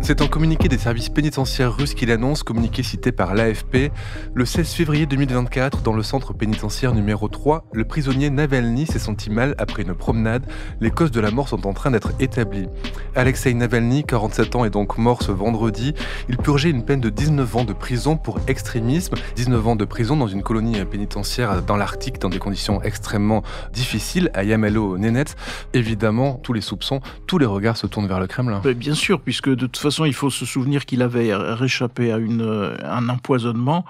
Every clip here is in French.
C'est un communiqué des services pénitentiaires russes qui l'annonce, communiqué cité par l'AFP. Le 16 février 2024, dans le centre pénitentiaire numéro 3, le prisonnier Navalny s'est senti mal après une promenade. Les causes de la mort sont en train d'être établies. Alexei Navalny, 47 ans, est donc mort ce vendredi. Il purgeait une peine de 19 ans de prison pour extrémisme. 19 ans de prison dans une colonie pénitentiaire dans l'Arctique, dans des conditions extrêmement difficiles, à Yamalo-Nenets. Évidemment, tous les soupçons, tous les regards se tournent vers le Kremlin. Bien sûr, puisque de toute façon, il faut se souvenir qu'il avait réchappé à un empoisonnement,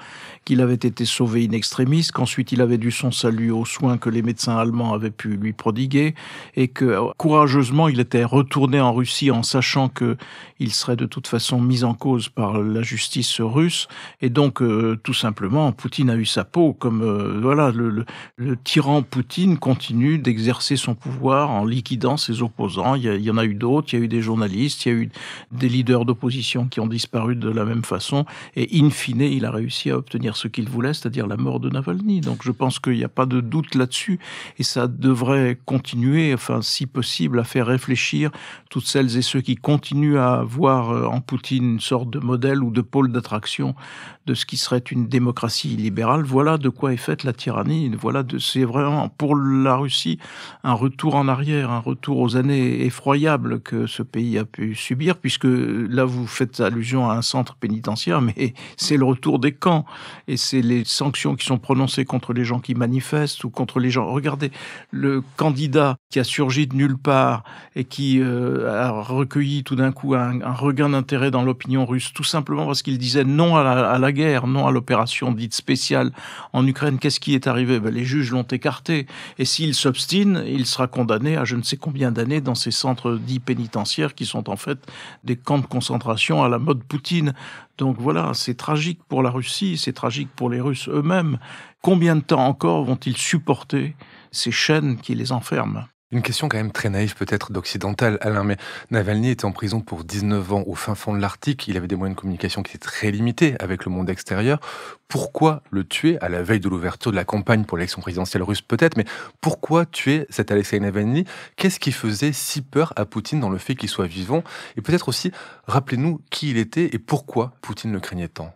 qu'il avait été sauvé in extremis, qu'ensuite il avait dû son salut aux soins que les médecins allemands avaient pu lui prodiguer, et que courageusement il était retourné en Russie en sachant qu'il serait de toute façon mis en cause par la justice russe, et donc tout simplement Poutine a eu sa peau, comme le tyran Poutine continue d'exercer son pouvoir en liquidant ses opposants. Il y en a eu d'autres, il y a eu des journalistes, il y a eu des leaders d'opposition qui ont disparu de la même façon, et in fine, il a réussi à obtenir ce qu'il voulait, c'est-à-dire la mort de Navalny. Donc je pense qu'il n'y a pas de doute là-dessus, et ça devrait continuer, si possible, à faire réfléchir toutes celles et ceux qui continuent à voir en Poutine une sorte de modèle ou de pôle d'attraction de ce qui serait une démocratie libérale. Voilà de quoi est faite la tyrannie. C'est vraiment pour la Russie un retour en arrière, un retour aux années effroyables que ce pays a pu subir, puisque là vous faites allusion à un centre pénitentiaire, mais c'est le retour des camps, et c'est les sanctions qui sont prononcées contre les gens qui manifestent ou contre les gens. Regardez, le candidat qui a surgi de nulle part et qui a recueilli tout d'un coup un regain d'intérêt dans l'opinion russe, tout simplement parce qu'il disait non à la guerre, non à l'opération dite spéciale en Ukraine. Qu'est-ce qui est arrivé ? Les juges l'ont écarté, et s'il s'obstine, il sera condamné à je ne sais combien d'années dans ces centres dits pénitentiaires qui sont en fait des camps de concentration à la mode Poutine. Donc voilà, c'est tragique pour la Russie, c'est tragique pour les Russes eux-mêmes. Combien de temps encore vont-ils supporter ces chaînes qui les enferment ? Une question quand même très naïve peut-être d'occidental, Alain, mais Navalny était en prison pour 19 ans au fin fond de l'Arctique. Il avait des moyens de communication qui étaient très limités avec le monde extérieur. Pourquoi le tuer à la veille de l'ouverture de la campagne pour l'élection présidentielle russe peut-être, mais pourquoi tuer cet Alexei Navalny ? Qu'est-ce qui faisait si peur à Poutine dans le fait qu'il soit vivant ? Et peut-être aussi, rappelez-nous qui il était et pourquoi Poutine le craignait tant.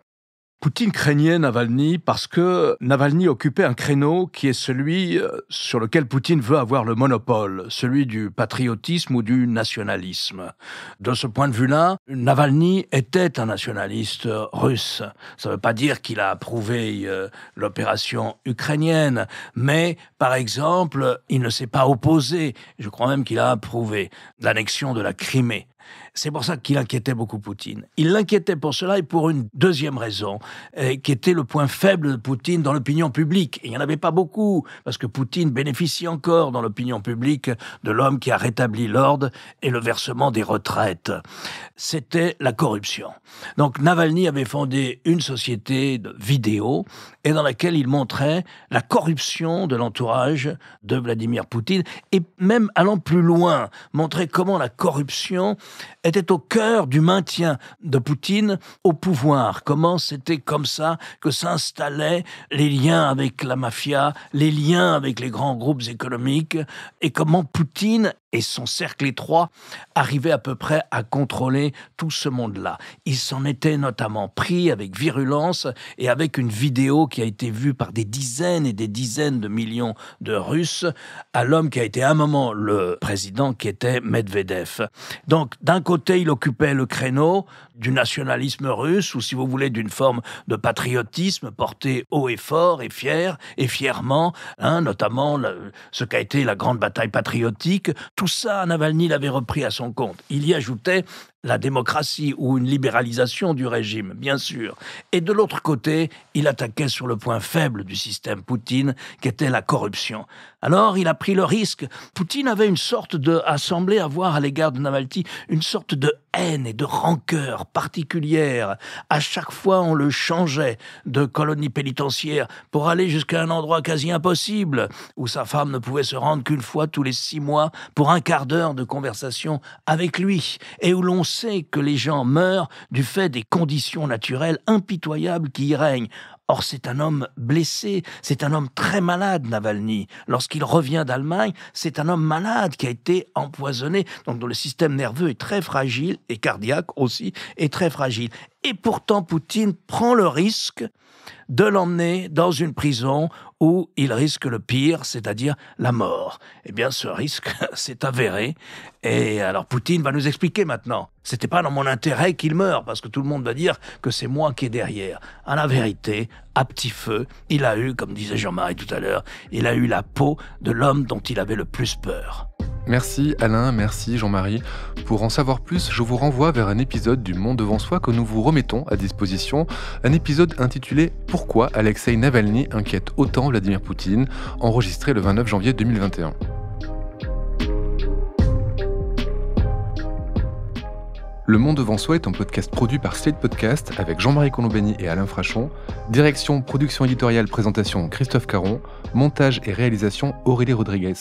Poutine craignait Navalny parce que Navalny occupait un créneau qui est celui sur lequel Poutine veut avoir le monopole, celui du patriotisme ou du nationalisme. De ce point de vue-là, Navalny était un nationaliste russe. Ça ne veut pas dire qu'il a approuvé l'opération ukrainienne, mais par exemple, il ne s'est pas opposé, je crois même qu'il a approuvé l'annexion de la Crimée. C'est pour ça qu'il inquiétait beaucoup Poutine. Il l'inquiétait pour cela et pour une deuxième raison, qui était le point faible de Poutine dans l'opinion publique. Et il n'y en avait pas beaucoup, parce que Poutine bénéficie encore dans l'opinion publique de l'homme qui a rétabli l'ordre et le versement des retraites. C'était la corruption. Donc Navalny avait fondé une société de vidéos et dans laquelle il montrait la corruption de l'entourage de Vladimir Poutine et même allant plus loin, montrer comment la corruption était au cœur du maintien de Poutine au pouvoir. Comment c'était comme ça que s'installaient les liens avec la mafia, les liens avec les grands groupes économiques, et comment Poutine et son cercle étroit arrivaient à peu près à contrôler tout ce monde-là. Il s'en était notamment pris avec virulence et avec une vidéo qui a été vue par des dizaines et des dizaines de millions de Russes à l'homme qui a été à un moment le président, qui était Medvedev. Donc, d'un côté, il occupait le créneau du nationalisme russe, ou si vous voulez, d'une forme de patriotisme porté haut et fort et fier, et fièrement, notamment ce qu'a été la grande bataille patriotique. Tout ça, Navalny l'avait repris à son compte. Il y ajoutait la démocratie ou une libéralisation du régime, bien sûr. Et de l'autre côté, il attaquait sur le point faible du système Poutine, qui était la corruption. Alors, il a pris le risque. Poutine avait semblait avoir à l'égard de Navalny une sorte de haine et de rancœur particulière. À chaque fois, on le changeait de colonie pénitentiaire pour aller jusqu'à un endroit quasi impossible, où sa femme ne pouvait se rendre qu'une fois tous les 6 mois pour un quart d'heure de conversation avec lui, et où l'on sait que les gens meurent du fait des conditions naturelles impitoyables qui y règnent. Or, c'est un homme blessé, c'est un homme très malade, Navalny. Lorsqu'il revient d'Allemagne, c'est un homme malade qui a été empoisonné, donc dont le système nerveux est très fragile, et cardiaque aussi, est très fragile. Et pourtant, Poutine prend le risque de l'emmener dans une prison où il risque le pire, c'est-à-dire la mort. Eh bien, ce risque s'est avéré. Et alors, Poutine va nous expliquer maintenant. C'était pas dans mon intérêt qu'il meure, parce que tout le monde va dire que c'est moi qui est derrière. À la vérité, à petit feu, il a eu, comme disait Jean-Marie tout à l'heure, il a eu la peau de l'homme dont il avait le plus peur. Merci Alain, merci Jean-Marie. Pour en savoir plus, je vous renvoie vers un épisode du Monde devant soi que nous vous remettons à disposition, un épisode intitulé « Pourquoi Alexeï Navalny inquiète autant Vladimir Poutine ?» enregistré le 29 janvier 2021. Le Monde devant soi est un podcast produit par Slate Podcast avec Jean-Marie Colombani et Alain Frachon. Direction, production éditoriale, présentation Christophe Caron. Montage et réalisation Aurélie Rodriguez.